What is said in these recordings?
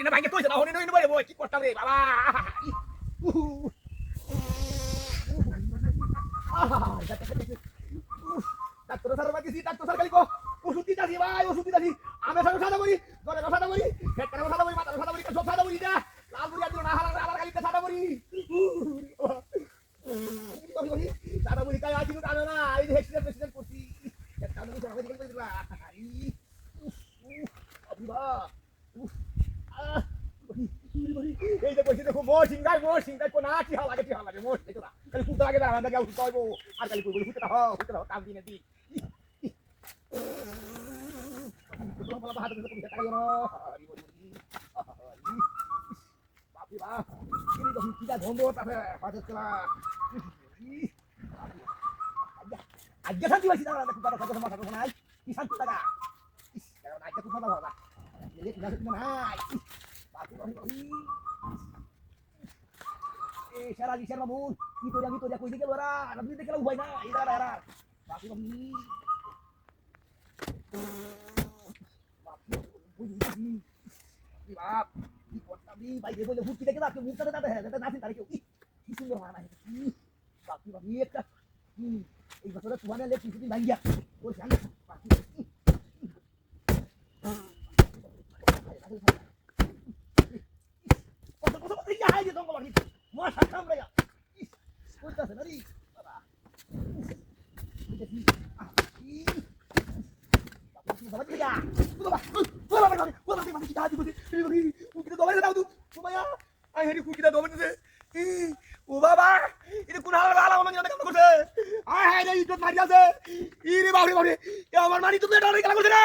না ভাইকে কইছ না হনি নই নই বই কি করতাম রে বাবা ডাক্তার স্যার বাকি ডাক্তার স্যার খালি কো ওষুধ দিতাছি ভাই ওষুধ দিতাছি আমি সব সাদা করি গলে সাদা করি পেটে সাদা করি মাথা সাদা করি সব সাদা করি যা লাল বুড়ি আদিল না হালা আবার খালি সাদা করি সাদা বুড়ি কাই আদিল জানো না এই যে এক্সিডেন্ট প্রেসিডেন্ট করছি একটা আমি সব দিকে কইলা আবিবা এই যে কইছি দেখো মোর সিংগাই কোনা কি লাগে মোর দেখো না খালি ফুটা লাগে না আমরা গাও ফুটাইবো আর খালি কইবো ফুটা দাও কাম দিনে দি তোমরা বলা বাহাদুর করে তুমি টাকা না বাপি বাপ কি তো কি দা ধন্দ তাতে হাতে চলা আজকে শান্তি হইছে না দেখো কথা কথা মাথা কথা নাই কি শান্তি লাগা কারণ আজকে খুব ভালো হবে এই কি না নাই বাপি বাপি এ সারা দি শর্মা মুন কি তোরা কই দিকে ওরা আমি দেখে উপায় না এরা বাপি বাপি বাপ কি করতাম রে ভাই বলে ভূত দেখে না মুখটা দাদা হ্যাঁ দাদা নাচি তারে কেউ কি সুন্দর মানা বাপি বাপি একটা এই বছরে তোমার লে কিছু দিন ভাঙ্গিয়া ওর জানি বাপি কত কত এই হাই যে জঙ্গল বাকি মোর সাকাম রে কইতাছে না রে বাবা দেখি বাবা দিয়া বাবা কি দাদি বলি কুকিটা দবাই দাও তুই বাবা আই হেরি কুকিটা দবাই দে ও বাবা এটা কোন হালা হালা মনে কাম করছে আয় হায় রে ইজ্জত মারি আছে ইরে বাবরে এ আমার মানি তুমি এটা গেলা করছে না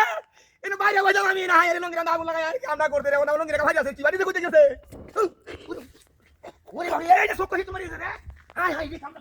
এনে বাইরে হয়ে যাও আমি না হায় রে লঙ্গিরা দাম লাগাই আর কামটা করতে রে ওনা লঙ্গিরা ভাই আছে কি বাড়িতে কইতে গেছে ওরে বাবা এই যে সব কই তোমার রে হায় হায় রে কামটা